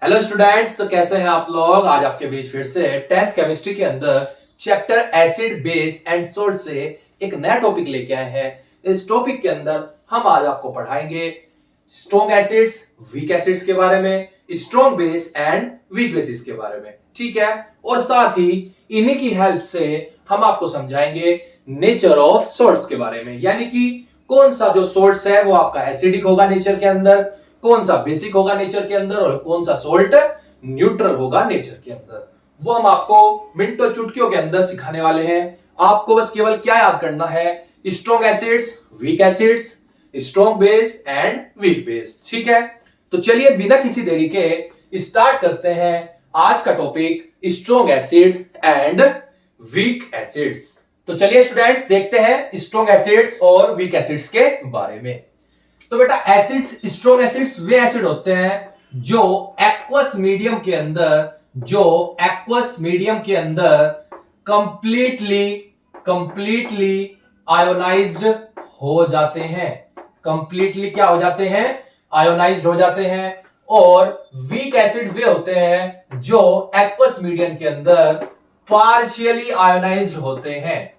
Hello students, तो कैसे हैं आप लोग। आज आपके बीच फिर से 10th केमिस्ट्री के अंदर chapter acid base and salt से एक नया टॉपिक लेके आए हैं। इस टॉपिक के अंदर हम आज आपको पढ़ाएंगे स्ट्रॉन्ग एसिड्स, वीक एसिड्स के बारे में, strong base and weak bases के बारे में, ठीक है। और साथ ही इन्हीं की हेल्प से हम आपको समझाएंगे नेचर ऑफ सोल्ट्स के बारे में, यानी कि कौन सा जो सोल्ट्स है वो आपका एसिडिक होगा नेचर के अंदर, कौन सा बेसिक होगा नेचर के अंदर और कौन सा सोल्ट न्यूट्रल होगा नेचर के अंदर। वो हम आपको मिनटों चुटकियों के अंदर सिखाने वाले हैं। आपको बस केवल क्या याद करना है, strong acids, weak acids, strong base and weak base, ठीक है। तो चलिए बिना किसी देरी के स्टार्ट करते हैं आज का topic strong acids and weak acids. तो चलिए स्टूडेंट्स देखते हैं स्ट्रॉन्ग एसिड्स और वीक एसिड्स के बारे में। तो बेटा एसिड्स, स्ट्रॉन्ग एसिड्स वे एसिड होते हैं जो एक्वस मीडियम के अंदर कंप्लीटली आयोनाइज्ड हो जाते हैं। कंप्लीटली क्या हो जाते हैं? आयोनाइज्ड हो जाते हैं। और वीक एसिड वे होते हैं जो एक्वस मीडियम के अंदर पार्शियली आयोनाइज्ड होते हैं।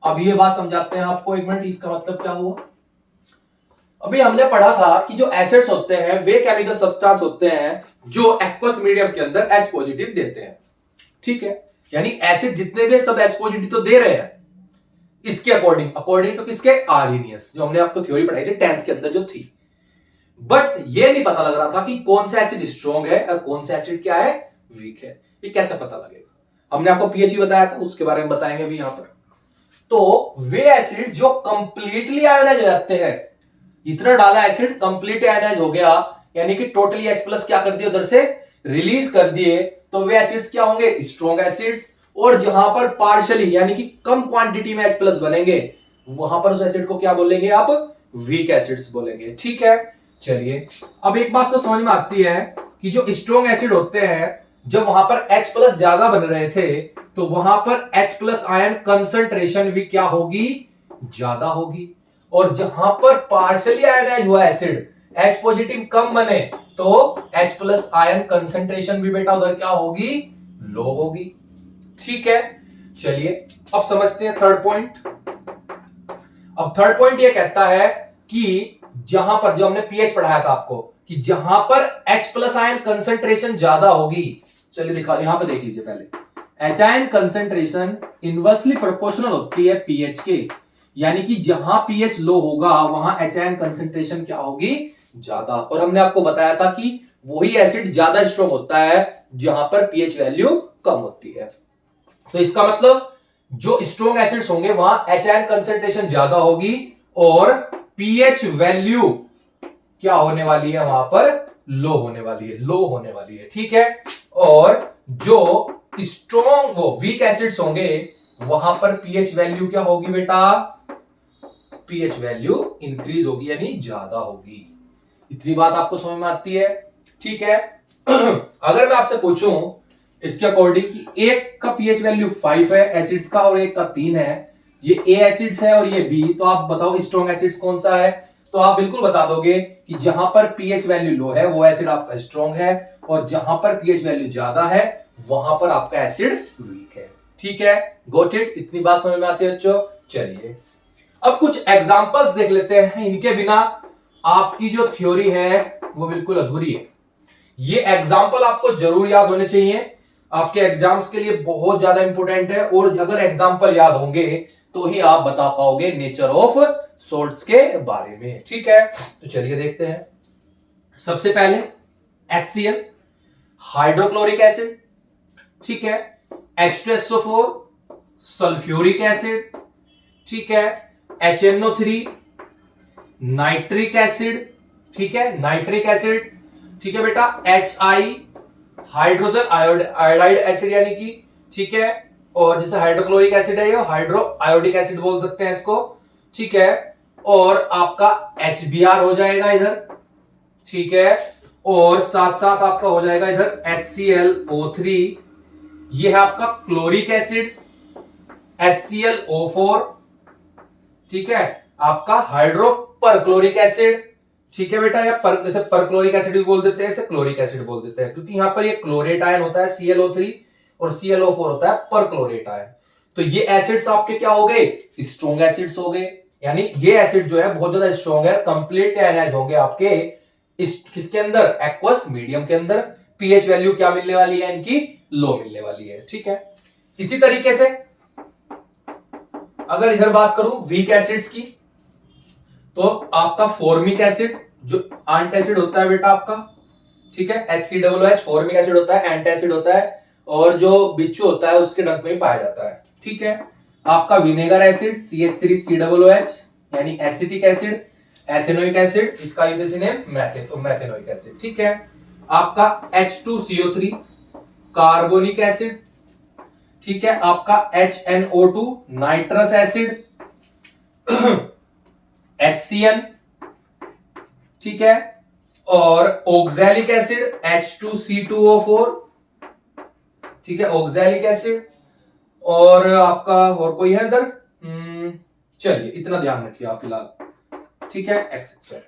अब ये बात समझाते हैं आपको, एक मिनट, इसका मतलब क्या हुआ। अभी हमने पढ़ा था कि जो एसिड्स होते हैं वे केमिकल सब्सटेंस होते हैं जो एक्वस मीडियम के अंदर H पॉजिटिव देते हैं, ठीक है। यानी एसिड जितने भी सब H पॉजिटिव तो दे रहे हैं, इसके अकॉर्डिंग टू किसके? आर्हेनियस, जो हमने आपको थ्योरी पढ़ाई थी 10th के अंदर जो थी। बट ये नहीं पता लग रहा था कि कौन सा एसिड स्ट्रॉन्ग है और कौन सा एसिड क्या है, वीक है। ये कैसे पता लगेगा? हमने आपको पीएच बताया था, उसके बारे में बताएंगे अभी यहां पर। तो वे एसिड जो कंप्लीटली आयोनाइज हो जाते हैं, इतना डाला एसिड कंप्लीट आयोनाइज हो गया, यानी कि टोटली H प्लस क्या कर दिया उधर से रिलीज कर दिए, तो वे एसिड्स क्या होंगे? Strong acids. और जहां पर पार्शियली यानी कि कम क्वांटिटी में H प्लस बनेंगे वहां पर उस एसिड को क्या बोलेंगे आप? वीक एसिड्स बोलेंगे, ठीक है। चलिए अब एक बात तो समझ में आती है कि जो स्ट्रॉन्ग एसिड होते हैं जब वहां पर H प्लस ज्यादा बन रहे थे तो वहां पर H प्लस आयन कंसंट्रेशन भी क्या होगी? ज्यादा होगी। और जहां पर पार्शियली आयनाइज हुआ एसिड H पॉजिटिव कम बने तो H प्लस आयन कंसंट्रेशन भी बेटा उधर क्या होगी? लो होगी, ठीक है। चलिए अब समझते हैं थर्ड पॉइंट। अब थर्ड पॉइंट ये कहता है कि जहां पर, जो हमने पीएच पढ़ाया था आपको, कि जहां पर H प्लस आयन कंसंट्रेशन ज्यादा होगी, चलिए दिखा, यहां पे देख लीजिए पहले, H ion concentration inversely proportional होती है पीएच के, यानी कि जहां पीएच लो होगा वहां H आयन कंसंट्रेशन क्या होगी? ज्यादा। और हमने आपको बताया था कि वही एसिड ज्यादा स्ट्रॉन्ग होता है जहां पर पीएच वैल्यू कम होती है। तो इसका मतलब जो स्ट्रॉन्ग एसिड्स होंगे वहां H आयन कंसंट्रेशन ज्यादा होगी और पीएच वैल्यू क्या होने वाली है? वहां पर लो होने वाली है, ठीक है। और जो स्ट्रॉन्ग वो वीक एसिड्स होंगे वहां पर पीएच वैल्यू क्या होगी बेटा? पीएच वैल्यू इंक्रीज होगी, यानी ज्यादा होगी। इतनी बात आपको समझ में आती है, ठीक है। अगर मैं आपसे पूछूं इसके अकॉर्डिंग कि एक का पीएच वैल्यू 5 है एसिड्स का और एक का 3 है, ये ए एसिड्स है और ये बी, तो आप बताओ स्ट्रॉन्ग एसिड्स कौन सा है? तो आप बिल्कुल बता दोगे कि जहां पर पीएच वैल्यू लो है वो एसिड आपका स्ट्रॉन्ग है और जहां पर पीएच वैल्यू ज्यादा है वहां पर आपका एसिड वीक है, ठीक है। Got it? इतनी बात समझ में आती है बच्चों। चलिए अब कुछ एग्जांपल्स देख लेते हैं, इनके बिना आपकी जो थ्योरी है वो बिल्कुल अधूरी है। ये एग्जांपल आपको जरूर याद होने चाहिए, आपके एग्जाम्स के लिए बहुत ज्यादा इंपॉर्टेंट है। और अगर एग्जांपल याद होंगे तो ही आप बता पाओगे नेचर ऑफ सोल्ट्स के बारे में, ठीक है। तो चलिए देखते हैं। सबसे पहले HCl, हाइड्रोक्लोरिक एसिड, ठीक है। H2SO4, सल्फ्यूरिक एसिड, ठीक है। HNO3, नाइट्रिक एसिड, ठीक है, नाइट्रिक एसिड, ठीक है बेटा। HI, हाइड्रोजन आयोडाइड एसिड यानी कि, ठीक है। और जैसे हाइड्रोक्लोरिक एसिड है ये हाइड्रो आयोडिक एसिड बोल सकते हैं इसको, ठीक है। और आपका HBr हो जाएगा इधर, ठीक है। और साथ साथ आपका हो जाएगा इधर HClO3, ये है आपका क्लोरिक एसिड, HClO4, ठीक है। आपका हाइड्रो परक्लोरिक एसिड, ठीक है बेटा, या जैसे परक्लोरिक एसिड भी बोल देते हैं, इसे क्लोरिक एसिड बोल देते हैं, क्योंकि यहाँ पर ये क्लोरेट आयन होता है ClO3 और ClO4 होता है परक्लोरेट आयन। तो ये एसिड्स आपके क्या हो गए, स्ट्रॉन्ग एसिड्स हो गए, यानी ये एसिड जो है बहुत ज्यादा स्ट्रॉन्ग है, कंप्लीट आयनाइज होंगे आपके किसके अंदर, एक्वस मीडियम के अंदर। पीएच वैल्यू क्या मिलने वाली है इनकी, लो मिलने वाली है। ठीक है, इसी तरीके से अगर इधर बात करूं वीक एसिड्स की, तो आपका फॉर्मिक एसिड जो एंटासिड होता है बेटा आपका, ठीक है, HCOOH फॉर्मिक एसिड होता है, एंटासिड होता है, और जो बिच्छू होता है उसके डंक में पाया जाता है। ठीक है, आपका विनेगर एसिड CH3COOH यानी एसिटिक एसिड, एथेनोइक एसिड, इसका यूनिवर्सल नेम मैथेनोइक एसिड। ठीक है, आपका H2CO3 कार्बोनिक एसिड, ठीक है, आपका HNO2 नाइट्रस एसिड, HCN, ठीक है, और ऑक्सैलिक एसिड H2C2O4, ठीक है, ऑक्सैलिक एसिड, और आपका और कोई है इधर, चलिए इतना ध्यान रखिए आप फिलहाल। ठीक है, एक्सेट्रा।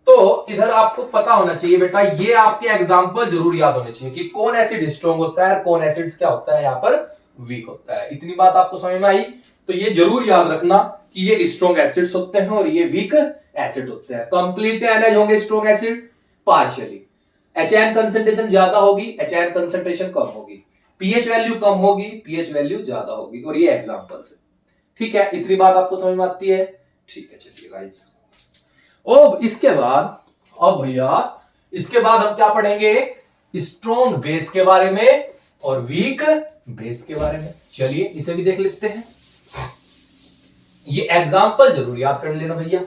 तो इधर आपको पता होना चाहिए बेटा, ये आपके एग्जांपल जरूर याद होने चाहिए कि कौन एसिड स्ट्रॉन्ग होता है, कौन एसिड क्या होता है यहाँ पर वीक होता है। इतनी बात आपको समझ में आई, तो ये जरूर याद रखना कि ये स्ट्रॉन्ग एसिड्स होते हैं और ये वीक एसिड होते हैं। कंप्लीट आयनाइज होंगे strong acid, partially HN concentration ज्यादा होगी, HN कंसंट्रेशन कम होगी, पीएच वैल्यू कम होगी, पीएच वैल्यू ज्यादा होगी, और ये एग्जांपल्स है। ठीक है, इतनी बात आपको समझ में आती है। ठीक है, चलिए गाइस, अब इसके बाद, अब भैया इसके बाद हम क्या पढ़ेंगे, स्ट्रॉन्ग बेस के बारे में और वीक बेस के बारे में। चलिए इसे भी देख लेते हैं, ये एग्जांपल जरूर याद कर लेना भैया।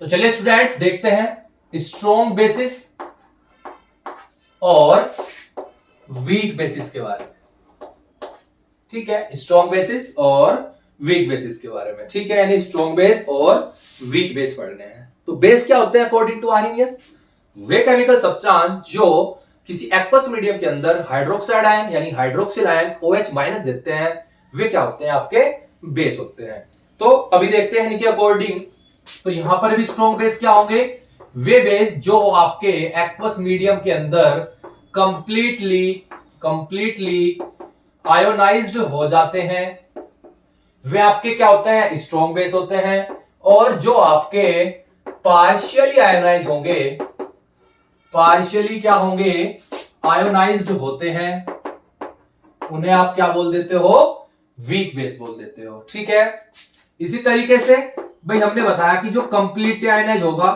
तो चलिए स्टूडेंट्स देखते हैं स्ट्रॉन्ग बेसिस और वीक बेसिस के बारे में। ठीक है, स्ट्रॉन्ग बेसिस और वीक बेसिस के बारे में। ठीक है, यानी स्ट्रॉन्ग बेस और वीक बेस पढ़ने हैं। तो बेस क्या होते हैं अकॉर्डिंग टू आर्हेनियस, वे केमिकल सब्सटेंस जो किसी एक्वस मीडियम के अंदर हाइड्रोक्साइड आयन यानी हाइड्रोक्सिल आयन OH- देते हैं, वे क्या होते हैं, आपके बेस होते हैं। तो अभी देखते हैं इनके अकॉर्डिंग, तो यहां पर भी स्ट्रॉन्ग बेस क्या होंगे, वे बेस जो आपके एक्वस मीडियम के अंदर कंप्लीटली आयोनाइज्ड हो जाते हैं, वे आपके क्या होते हैं, स्ट्रॉन्ग बेस होते हैं। और जो आपके पार्शियली आयोनाइज होंगे, पार्शियली क्या होंगे, आयोनाइज्ड होते हैं, उन्हें आप क्या बोल देते हो, वीक बेस बोल देते हो। ठीक है, इसी तरीके से भाई हमने बताया कि जो कंप्लीटली आयनाइज होगा,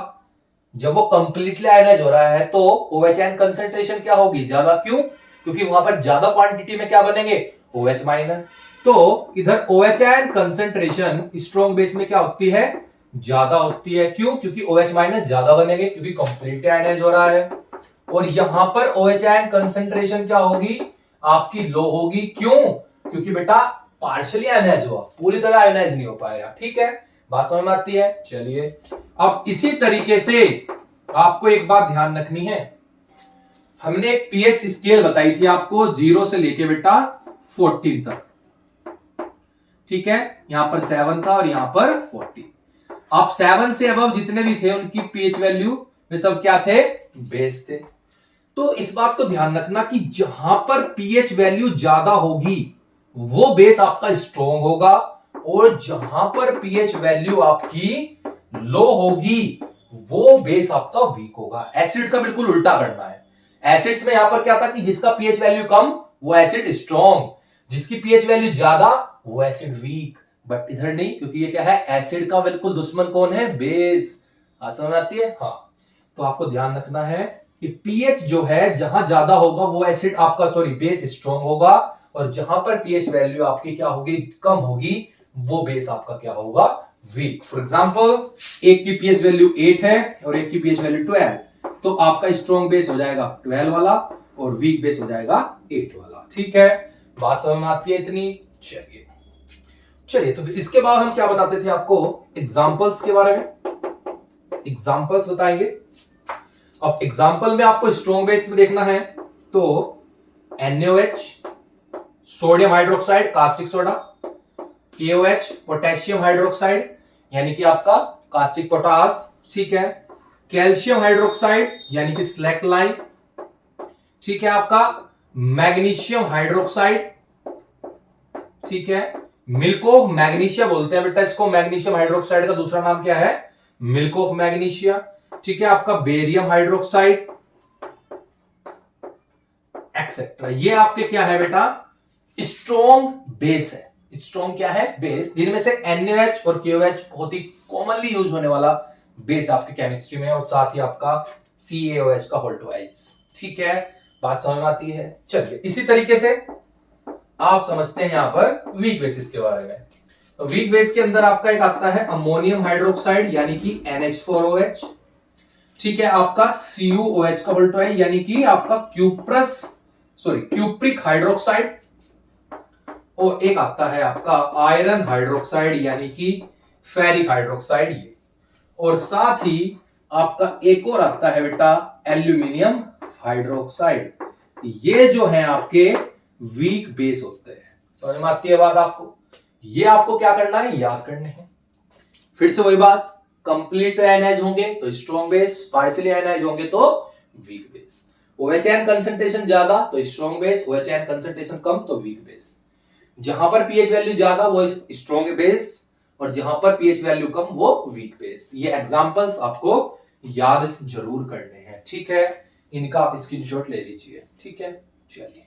जब वो कंप्लीटली आयनाइज हो रहा है तो OH कंसंट्रेशन क्या होगी, ज्यादा। क्यों, क्योंकि वहां पर ज्यादा क्वांटिटी में क्या बनेंगे, OH-। तो इधर OH कंसंट्रेशन स्ट्रॉन्ग बेस में क्या होती है, ज्यादा होती है। क्यों, क्योंकि OH- ज्यादा बनेंगे, क्योंकि कंप्लीटली आयनाइज हो रहा है। और यहां पर OH कंसंट्रेशन क्या होगी, आपकी लो होगी। क्यों, क्योंकि बेटा पार्शियली आयनाइज हुआ, पूरी तरह आयनाइज नहीं हो पाएगा। ठीक है, बात समझ में आती है। चलिए, अब इसी तरीके से आपको एक बात ध्यान रखनी है, हमने एक पीएच स्केल बताई थी आपको 0 से लेके बेटा 14 तक। ठीक है, यहां पर 7 था और यहां पर 14। अब 7 से अबव जितने भी थे उनकी पीएच वैल्यू वे सब क्या थे, बेस थे। तो इस बात को ध्यान रखना कि जहां पर पीएच वैल्यू ज्यादा होगी वो बेस आपका स्ट्रॉन्ग होगा, और जहां पर पीएच वैल्यू आपकी लो होगी वो बेस आपका वीक होगा। एसिड का बिल्कुल उल्टा करना है। एसिड्स में यहां पर क्या था कि जिसका पीएच वैल्यू कम वो एसिड स्ट्रॉन्ग, जिसकी पीएच वैल्यू ज्यादा वो एसिड वीक। बट इधर नहीं, क्योंकि ये क्या है, एसिड का बिल्कुल दुश्मन कौन है, बेस। समझ आती है। हाँ, तो आपको ध्यान रखना है कि पीएच जो है जहां ज्यादा होगा वो एसिड आपका बेस स्ट्रॉन्ग होगा, और जहां पर पीएच वैल्यू आपकी क्या होगी, कम होगी, वो बेस आपका क्या होगा, वीक। फॉर एग्जांपल एक की पीएच वैल्यू 8 है और एक की पीएच वैल्यू 12, तो आपका स्ट्रॉन्ग बेस हो जाएगा 12 वाला और वीक बेस हो जाएगा 8 वाला। ठीक है, बात समझ में आती है इतनी। चलिए चलिए, तो इसके बाद हम क्या बताते थे आपको, एग्जांपल्स के बारे में, एग्जांपल्स बताएंगे। अब एग्जांपल में आपको स्ट्रॉन्ग बेस में देखना है तो NaOH sodium hydroxide caustic soda, KOH potassium hydroxide यानी कि आपका कास्टिक पोटास, ठीक है, कैल्शियम हाइड्रोक्साइड यानी कि स्लैक लाइम, ठीक है, आपका मैग्नीशियम हाइड्रोक्साइड, ठीक है, मिल्क ऑफ मैग्नीशिया बोलते हैं बेटा इसको, मैग्नीशियम हाइड्रोक्साइड का दूसरा नाम क्या है, मिल्क ऑफ मैग्नीशिया, ठीक है, आपका बेरियम हाइड्रोक्साइड एक्सेट्रा। ये आपके क्या है बेटा, स्ट्रॉन्ग बेस है। स्ट्रॉन्ग क्या है, बेस। जिनमें से NaOH और KOH बहुत ही कॉमनली यूज होने वाला बेस आपके केमिस्ट्री में, और साथ ही आपका CaOH का होल्टोइज, ठीक है, बात समझ में आती है। चलिए इसी तरीके से आप समझते हैं यहां पर वीक बेसिस के बारे में। तो वीक बेस के अंदर आपका एक आता है अमोनियम हाइड्रोक्साइड यानी कि NH4OH, ठीक है, आपका CuOH का होल्टोइज यानी कि आपका क्यूप्रिक हाइड्रोक्साइड, और एक आता है आपका आयरन हाइड्रोक्साइड यानी कि फेरिक हाइड्रोक्साइड, ये, और साथ ही आपका एक और आता है बेटा एल्यूमिनियम हाइड्रोक्साइड। ये जो है आपके वीक बेस होते हैं। समझ में आती है बात आपको? ये आपको क्या करना है, याद करने हैं। फिर से वही बात, कंप्लीट आयनाइज होंगे तो स्ट्रॉन्ग बेस, पार्शियली आयनाइज होंगे तो वीक बेस। OH कंसंट्रेशन ज्यादा तो स्ट्रॉन्ग बेस, OH कंसंट्रेशन कम तो वीक बेस। जहां पर pH वैल्यू ज्यादा वो स्ट्रॉन्ग बेस, और जहां पर pH वैल्यू कम वो वीक बेस। ये एग्जांपल्स आपको याद जरूर करने हैं, ठीक है, इनका आप स्क्रीनशॉट ले लीजिए, ठीक है। चलिए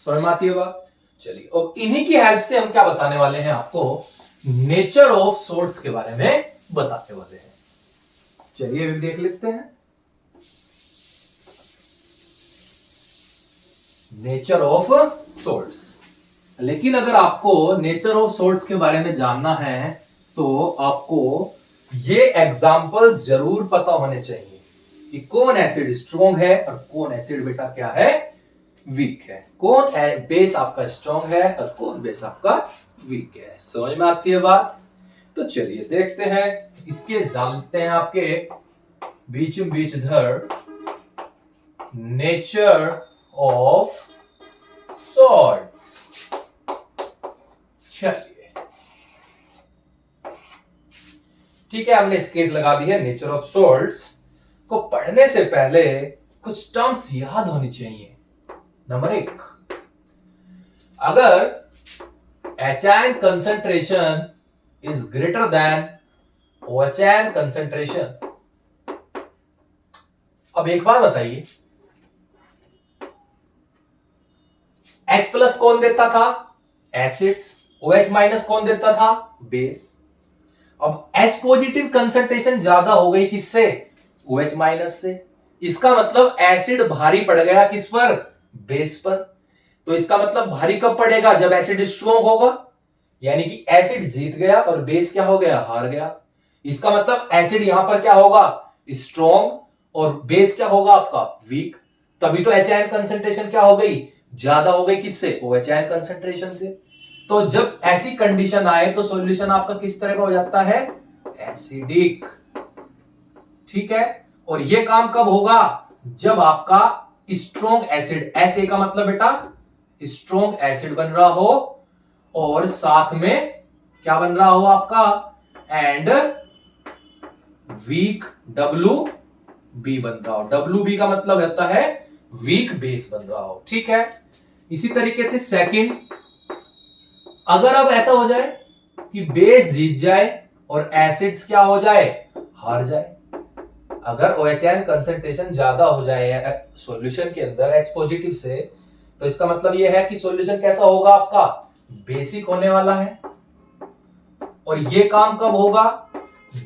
समझ में आती है बात? चलिए, और इन्हीं की हेल्प से हम क्या बताने वाले हैं आपको, नेचर ऑफ सोर्स के बारे में बताने वाले हैं। चलिए अभी देख लेते हैं नेचर ऑफ सोर्स। लेकिन अगर आपको नेचर ऑफ सोर्स के बारे में जानना है तो आपको ये एग्जांपल्स जरूर पता होने चाहिए कि कौन एसिड स्ट्रॉन्ग है और कौन एसिड बेटा क्या है, वीक है, कौन बेस आपका स्ट्रॉन्ग है और कौन बेस आपका वीक है। समझ में आती है बात? तो चलिए देखते हैं, इसके डालते हैं आपके बीच इधर नेचर ऑफ सॉल्ट्स। चलिए ठीक है, हमने स्केच लगा दी है। नेचर ऑफ सॉल्ट्स को पढ़ने से पहले कुछ टर्म्स याद होनी चाहिए। नंबर 1, अगर HN concentration is greater than OHN concentration, अब एक बात बताइए, H प्लस कौन देता था, एसिड्स, OH माइनस कौन देता था, बेस। अब H पॉजिटिव कंसंट्रेशन ज्यादा हो गई किससे, OH माइनस से। इसका मतलब एसिड भारी पड़ गया किस पर, बेस पर। तो इसका मतलब भारी कब पड़ेगा, जब एसिड स्ट्रॉन्ग होगा, यानी कि एसिड जीत गया और बेस क्या हो गया, हार गया। इसका मतलब एसिड यहां पर क्या होगा, स्ट्रॉन्ग, और बेस क्या होगा आपका, वीक। तभी तो HN कंसंट्रेशन क्या हो गई, ज्यादा हो गई किससे, OHN कंसंट्रेशन से। तो जब ऐसी कंडीशन आए तो सॉल्यूशन आपका किस तरह का हो जाता है, एसिडिक, ठीक है। और ये काम कब होगा, जब आपका स्ट्रॉन्ग एसिड, ऐसे का मतलब बेटा स्ट्रॉन्ग एसिड बन रहा हो और साथ में क्या बन रहा हो आपका, एंड वीक WB बन रहा हो। WB का मतलब होता है वीक बेस बन रहा हो, ठीक है। इसी तरीके से सेकंड, अगर अब ऐसा हो जाए कि बेस जीत जाए और एसिड्स क्या हो जाए, हार जाए। अगर OHN कंसंट्रेशन ज्यादा हो जाए सॉल्यूशन के अंदर H पॉजिटिव से, तो इसका मतलब यह है कि सॉल्यूशन कैसा होगा आपका, बेसिक होने वाला है। और ये काम कब होगा,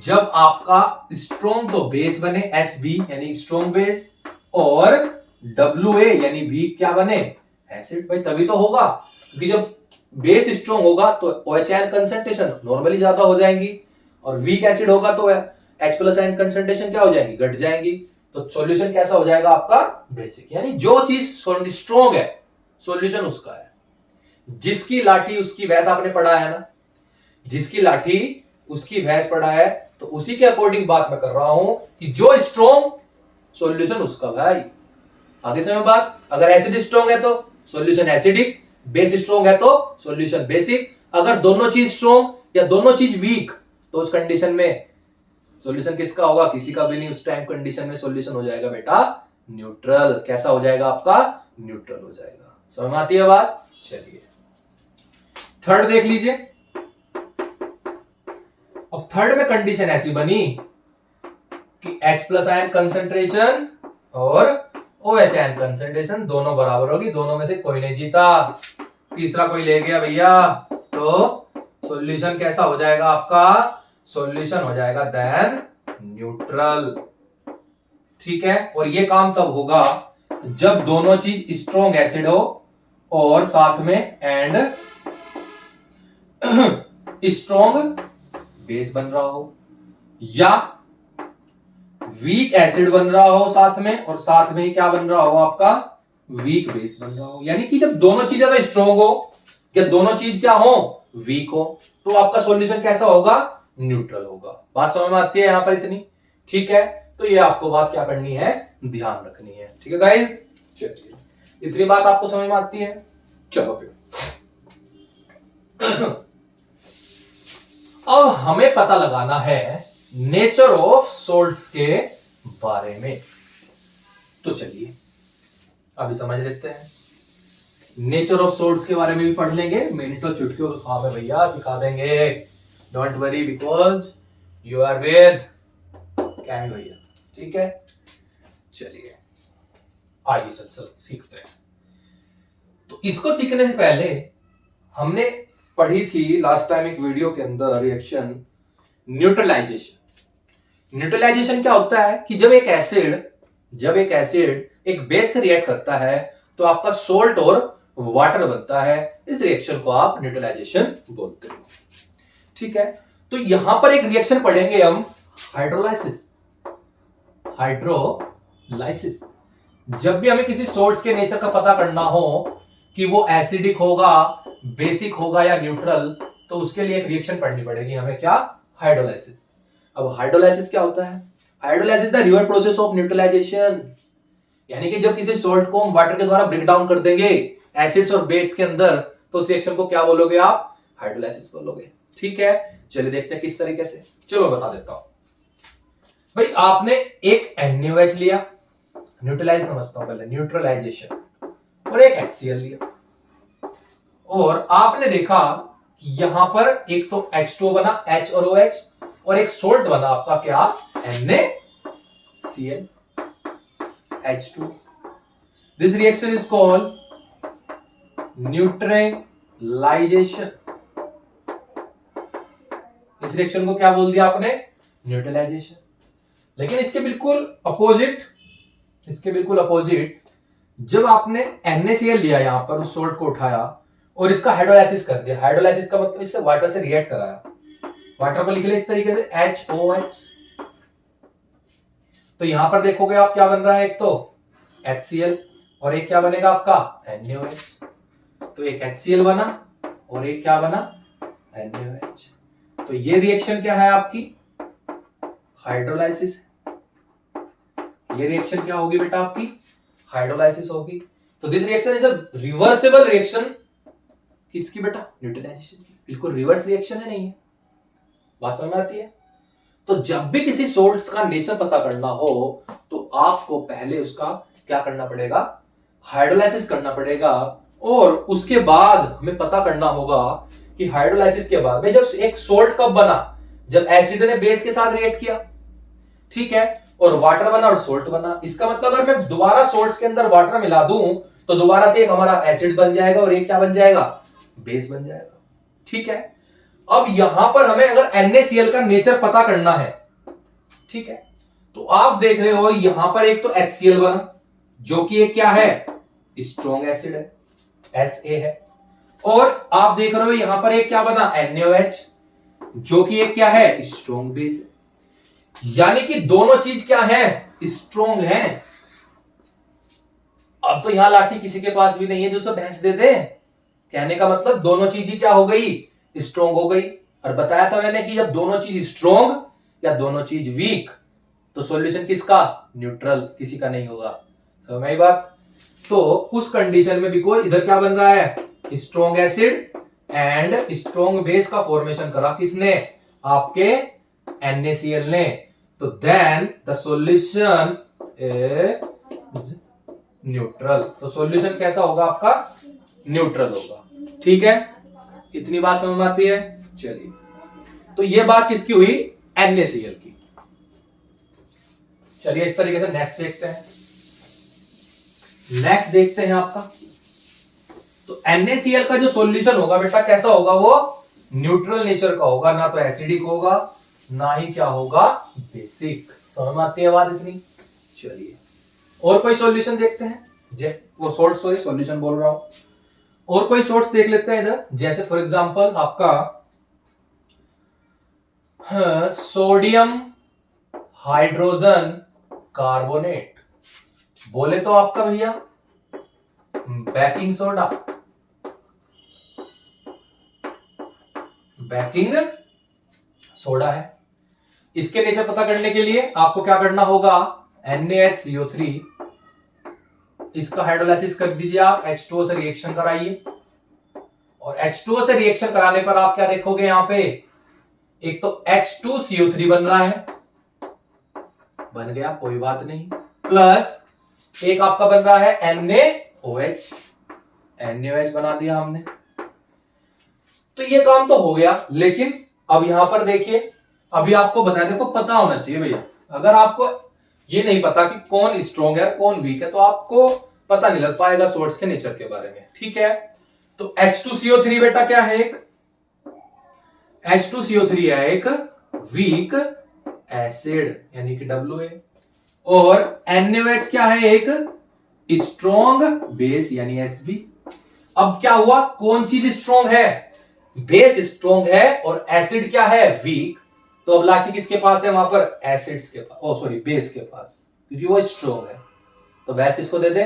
जब आपका स्ट्रॉन्ग तो बेस बने SB यानी स्ट्रॉन्ग बेस, और WA यानी वीक क्या बने, एसिड। भाई तभी तो होगा, क्योंकि जब बेस स्ट्रॉन्ग होगा तो OHN कंसंट्रेशन नॉर्मली ज्यादा हो जाएंगी, और वीक एसिड होगा तो H प्लस N कंसंट्रेशन क्या हो जाएंगी, घट जाएंगी। तो सॉल्यूशन कैसा हो जाएगा आपका, बेसिक। यानी जो चीज स्ट्रॉन्ग है सॉल्यूशन उसका है, जिसकी लाठी उसकी भैंस, आपने पढ़ा है ना, जिसकी लाठी उसकी भैंस पढ़ा है, तो उसी के अकॉर्डिंग बात मैं कर रहा हूं कि जो स्ट्रॉन्ग सॉल्यूशन उसका भाई। आगे समय बात, अगर एसिड स्ट्रॉन्ग है तो सॉल्यूशन एसिडिक, बेस स्ट्रॉन्ग है तो सॉल्यूशन बेसिक। अगर दोनों चीज स्ट्रॉन्ग या दोनों चीज वीक, तो उस कंडीशन में सॉल्यूशन किसका होगा? किसी का भी नहीं। उस टाइम कंडीशन में सॉल्यूशन हो जाएगा बेटा न्यूट्रल। कैसा हो जाएगा आपका? न्यूट्रल हो जाएगा। समझ में आती है बात? चलिए थर्ड देख लीजिए। अब थर्ड में कंडीशन ऐसी बनी कि H प्लस आयन कंसेंट्रेशन और OH आयन कंसेंट्रेशन दोनों बराबर होगी, दोनों में से कोई नहीं जीता, तीसरा कोई ले गया भैया, तो सॉल्यूशन कैसा हो जाएगा आपका? सॉल्यूशन हो जाएगा देन न्यूट्रल। ठीक है, और ये काम तब होगा जब दोनों चीज स्ट्रॉन्ग एसिड हो और साथ में एंड स्ट्रॉन्ग बेस बन रहा हो, या वीक एसिड बन रहा हो साथ में, और साथ में ही क्या बन रहा हो आपका? वीक बेस बन रहा हो। यानी कि जब दोनों चीज ज्यादा स्ट्रॉन्ग हो या दोनों चीज क्या हो? वीक हो, तो आपका सॉल्यूशन कैसा होगा? न्यूट्रल होगा। बात समझ में आती है यहां पर इतनी? ठीक है, तो ये आपको बात क्या करनी है? ध्यान रखनी है। ठीक है गाइस, चलिए इतनी बात आपको समझ में आती है। चलो फिर अब हमें पता लगाना है नेचर ऑफ सोल्ट्स के बारे में। तो चलिए अभी समझ लेते हैं। नेचर ऑफ सोल्ट्स के बारे में भी पढ़ लेंगे, मिनटों चुटकियों का काम है भैया, सिखा देंगे। Don't worry because you are with Chemi भैया। ठीक है, चलिए आइए चल सीखते हैं। तो इसको सीखने से पहले हमने पढ़ी थी लास्ट टाइम एक वीडियो के अंदर रिएक्शन न्यूट्रलाइजेशन। न्यूट्रलाइजेशन क्या होता है कि जब एक एसिड एक बेस से रिएक्ट करता है तो आपका सोल्ट और वाटर बनता है। इस रिएक्शन को आप न्यूट्रलाइजेशन बोलते हो। ठीक है, तो यहां पर एक रिएक्शन पढ़ेंगे हम, हाइड्रोलाइसिस। जब भी हमें किसी सोल्ट के नेचर का पता करना हो कि वो एसिडिक होगा, बेसिक होगा या न्यूट्रल, तो उसके लिए एक रिएक्शन पढ़नी पड़ेगी हमें। क्या? हाइड्रोलाइसिस। अब हाइड्रोलाइसिस क्या होता है? Hydrolysis the reverse process of neutralisation. यानी कि जब किसी सोल्ट को हम वाटर के द्वारा ब्रेक डाउन कर देंगे एसिड्स और बेस के अंदर, तो उस रिएक्शन को क्या बोलोगे आप? हाइड्रोलाइसिस बोलोगे। ठीक है, चलिए देखते हैं किस तरीके से। चलो मैं बता देता हूं भाई। आपने एक NaOH लिया, न्यूट्रलाइज समझता हूं पहले, न्यूट्रलाइजेशन, और एक HCl लिया, और आपने देखा कि यहां पर एक तो H2O बना, H और OH, और एक सोल्ट बना आपका क्या? NaCl, H2। This reaction is called neutralisation. इस रिएक्शन को क्या बोल दिया आपने? न्यूट्रलाइजेशन। लेकिन इसके बिल्कुल अपोजिट जब आपने NaCl लिया, यहां पर उस सोल्ट को उठाया और इसका हाइड्रोलाइसिस कर दिया। हाइड्रोलाइसिस का मतलब इससे वाटर से रिएक्ट कराया। वाटर को लिख ले इस तरीके से HOH। तो यहां पर देखोगे आप क्या बन रहा है, एक तो HCl और एक क्या बनेगा आपका? NaOH। तो एक HCl बना और एक क्या बना? NaOH। तो ये रिएक्शन क्या है आपकी? हाइड्रोलाइसिस। ये रिएक्शन क्या होगी बेटा आपकी? हाइड्रोलाइसिस होगी। तो this reaction is a reversible reaction. किसकी बेटा? न्यूट्रलाइजेशन की। बिल्कुल रिवर्स रिएक्शन है, नहीं है? बात समझ में आती है? तो जब भी किसी सोल्ट्स का नेचर पता करना हो तो आपको पहले उसका क्या करना पड़ेगा? हाइड्रोलाइसिस करना पड़ेगा, और उसके बाद हमें पता करना होगा कि हाइड्रोलाइसिस के बाद में जब एक सोल्ट कब बना? जब एसिड ने बेस के साथ रिएक्ट किया, ठीक है, और वाटर बना और सोल्ट बना। इसका मतलब अगर मैं दोबारा सोल्ट्स के अंदर वाटर मिला दूं तो दोबारा से एक हमारा एसिड बन जाएगा और एक क्या बन जाएगा? बेस बन जाएगा। ठीक है, अब यहां पर हमें अगर NaCl का नेचर पता करना है, ठीक है, तो आप देख रहे हो यहां पर एक तो HCl बना, जो कि एक क्या है? स्ट्रॉन्ग एसिड है, Sa है, और आप देख रहे हो यहां पर एक क्या बना? NaOH, जो कि एक क्या है? स्ट्रॉन्ग बेस है। यानी कि दोनों चीज क्या है? स्ट्रॉन्ग है। अब तो यहां लाठी किसी के पास भी नहीं है जो सब भैंस दे दे कहने का मतलब दोनों चीज ही क्या हो गई, स्ट्रोंग हो गई। और बताया था मैंने कि जब दोनों चीज स्ट्रोंग या दोनों चीज वीक तो सॉल्यूशन किसका, न्यूट्रल, किसी का नहीं होगा। समझ में आई बात। तो उस कंडीशन में भी कोई इधर क्या बन रहा है, strong acid and strong base का फॉर्मेशन करा किसने, आपके NaCl ने। तो then the solution is neutral. तो सॉल्यूशन कैसा होगा आपका, न्यूट्रल होगा। ठीक है, इतनी बात समझ में आती है। चलिए, तो ये बात किसकी हुई, NaCl की। चलिए इस तरीके से नेक्स्ट देखते हैं। नेक्स्ट देखते हैं आपका, तो NaCl का जो सॉल्यूशन होगा बेटा कैसा होगा, वो न्यूट्रल नेचर का होगा, ना तो एसिडिक होगा ना ही क्या होगा, बेसिक। समझ में आती है बात इतनी। चलिए और कोई सॉल्यूशन देखते हैं, जैसे वो सॉल्यूशन बोल रहा हूं, और कोई सोर्स देख लेते हैं इधर। जैसे फॉर एग्जांपल आपका सोडियम हाइड्रोजन कार्बोनेट, बोले तो आपका भैया बेकिंग सोडा, बेकिंग सोडा है। इसके नेचर पता करने के लिए आपको क्या करना होगा, NaHCO3, इसका हाइड्रोलाइसिस कर दीजिए आप, H2O से रिएक्शन कराइए। और H2O से रिएक्शन कराने पर आप क्या देखोगे, यहां पे एक तो H2CO3 बन रहा है, बन गया कोई बात नहीं, प्लस एक आपका बन रहा है NaOH, NaOH बना दिया हमने। तो ये काम तो हो गया, लेकिन अब यहां पर देखिए, अभी आपको बताया, देखो पता होना चाहिए भैया, अगर आपको ये नहीं पता कि कौन स्ट्रॉन्ग है कौन वीक है तो आपको पता नहीं लग पाएगा सोर्स के नेचर के बारे में। ठीक है, तो H2CO3 बेटा क्या है, एक H2CO3 है एक वीक एसिड यानी कि WA, और NaOH क्या है, एक स्ट्रॉन्ग बेस यानी Sb। अब क्या हुआ, कौन चीज स्ट्रॉन्ग है, बेस स्ट्रॉन्ग है और एसिड क्या है, वीक। तो अब लाठी किसके पास है, वहां पर एसिड्स के पास, ओ सॉरी बेस के पास, क्योंकि वो स्ट्रॉन्ग है। तो बेस किसको दे दे,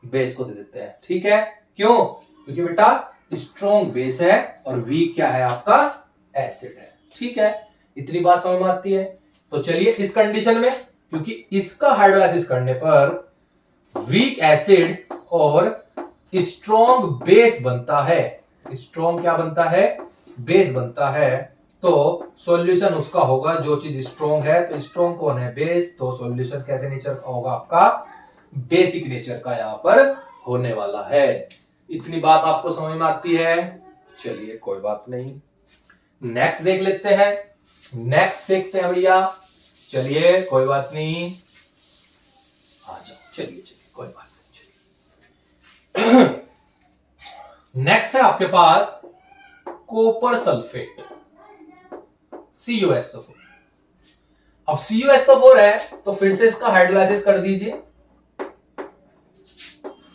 बेस को दे देते हैं। ठीक है, क्यों, क्योंकि बेटा स्ट्रॉन्ग बेस है और वीक क्या है आपका, एसिड है। ठीक है, इतनी बात समझ में आती है। तो चलिए इस कंडीशन में, क्योंकि इसका हाइड्रोलाइसिस करने पर वीक एसिड और स्ट्रॉन्ग बेस बनता है, स्ट्रॉन्ग क्या बनता है, बेस बनता है। तो सॉल्यूशन उसका होगा जो चीज स्ट्रॉन्ग है, तो स्ट्रॉन्ग कौन है, बेस। तो सॉल्यूशन कैसे नेचर का होगा आपका, बेसिक नेचर का यहां पर होने वाला है। इतनी बात आपको समझ में आती है। चलिए कोई बात नहीं, नेक्स्ट देख लेते हैं। नेक्स्ट देखते हैं भैया, चलिए कोई बात नहीं, आ जाओ, चलिए कोई बात नहीं। चलिए नेक्स्ट है आपके पास कॉपर सल्फेट, CuSO4। अब CuSO4 है तो फिर से इसका हाइड्रोलाइसिस कर दीजिए।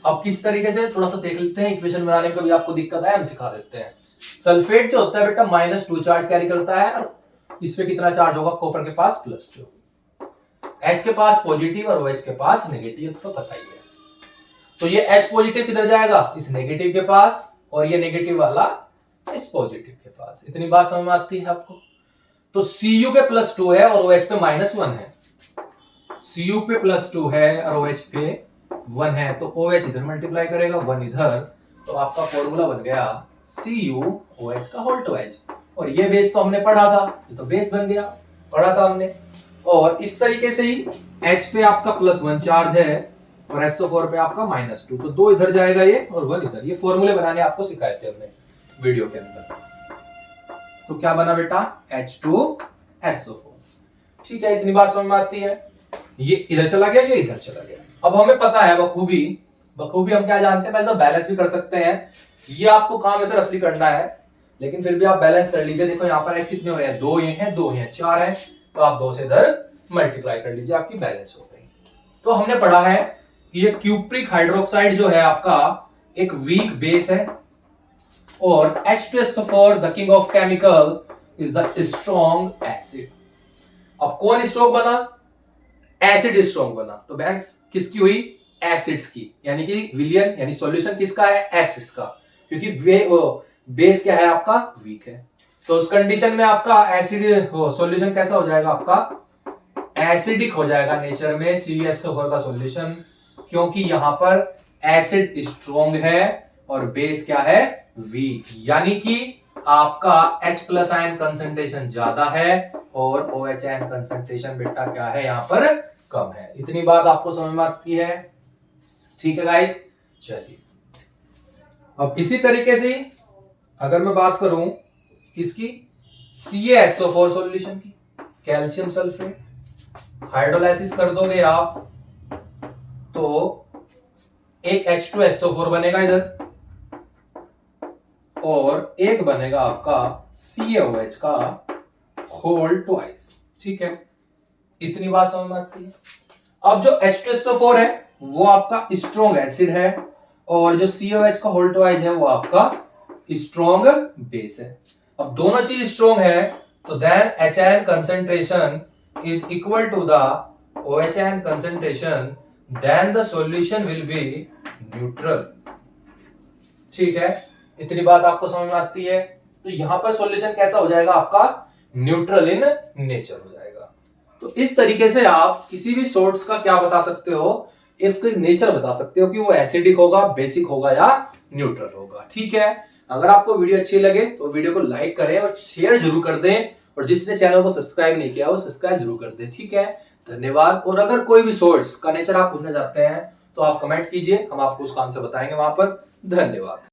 अब किस तरीके से थोड़ा सा देख लेते हैं, इक्वेशन बनाने में कभी आपको दिक्कत है हम सिखा देते हैं। सल्फेट जो होता है बेटा -2 चार्ज कैरी करता है, और इस पे कितना चार्ज होगा, कॉपर के पास +2, H के पास पॉजिटिव और OH के पास नेगेटिव, तो पता ही है। तो ये H पॉजिटिव किधर जाएगा, इस नेगेटिव के पास, और ये नेगेटिव वाला इस पॉजिटिव के पास। इतनी बात समझ में आती है आपको। तो Cu पे +2 है और OH पे -1 है, Cu पे +2 है और OH पे 1 है, तो OH इधर मल्टीप्लाई करेगा, 1 इधर, तो आपका फॉर्मूला बन गया CuOH का होल टू H। और ये बेस तो हमने पढ़ा था, ये तो बेस बन गया, पढ़ा था हमने। और इस तरीके से ही H पे आपका +1 चार्ज है और SO4 पे आपका -2, तो 2 इधर जाएगा ये और 1 इधर। ये फॉर्मूले बनाने आपको सिखाए थे हमने वीडियो के अंदर। तो क्या बना बेटा, H2SO4। ठीक है, इतनी बात समझ में आती है। ये इधर चला गया, ये इधर चला गया। अब हमें पता है बखूबी हम क्या जानते हैं, पहले तो बैलेंस भी कर सकते हैं। ये आपको काम ऐसे रफली करना है, लेकिन फिर भी आप बैलेंस कर लीजिए। देखो यहाँ पर H कितने हो रहे हैं, 2 ये हैं, 2 हैं, 4 हैं, तो आप 2 से इधर मल्टीप्लाई कर लीजिए, आपकी बैलेंस हो गई। तो हमने पढ़ा है कि ये क्यूप्रिक हाइड्रोक्साइड जो है आपका एक वीक बेस है, और H2SO4 the king of chemical is the strong acid. अब कौन स्ट्रॉन्ग बना, एसिड स्ट्रॉन्ग बना। तो बहस किसकी हुई, एसिड्स की, यानी कि विलियन यानी सॉल्यूशन किसका है, एसिड्स का। क्योंकि बेस क्या है आपका, वीक है। तो उस कंडीशन में आपका एसिड सॉल्यूशन कैसा हो जाएगा, आपका एसिडिक हो जाएगा नेचर में CuSO4 का सॉल्यूशन, क्योंकि यहां पर एसिड स्ट्रॉन्ग है और बेस क्या है, वीक। यानी कि आपका H+ आयन कंसंट्रेशन ज्यादा है और OH आयन कंसंट्रेशन बेटा क्या है, यहां पर कम है। इतनी बात आपको समझ में आती है? ठीक है गाइस, चलिए अब इसी तरीके से अगर मैं बात करूं किसकी, CaSO4 सॉल्यूशन की, कैल्शियम सल्फेट, हाइड्रोलाइसिस कर दोगे आप तो एक H2SO4 बनेगा इधर और एक बनेगा आपका CaOH का होल ट्वाइस। ठीक है, इतनी बात समझ में आती है? अब जो H2SO4 है वो आपका स्ट्रॉन्ग एसिड है और जो CaOH का होल ट्वाइस है वो आपका स्ट्रॉन्ग बेस है। अब दोनों चीज स्ट्रॉन्ग है तो then H ion concentration is equal to the OH ion concentration, then the solution will be neutral. ठीक है, इतनी बात आपको समझ में आती है? तो यहां पर सॉल्यूशन कैसा हो जाएगा आपका, न्यूट्रल इन नेचर हो जाएगा। तो इस तरीके से आप किसी भी सोर्स का क्या बता सकते हो, एक नेचर बता सकते हो कि वो एसिडिक होगा, बेसिक होगा या न्यूट्रल होगा। ठीक है, अगर आपको वीडियो अच्छी लगे तो वीडियो को लाइक करें और शेयर जरूर कर दें, और जिसने चैनल को सब्सक्राइब नहीं किया वो सब्सक्राइब जरूर कर दें। ठीक है, धन्यवाद। और अगर कोई भी सोर्स का नेचर आप पूछना चाहते हैं तो आप कमेंट कीजिए, हम आपको उसका आंसर बताएंगे वहां पर। धन्यवाद।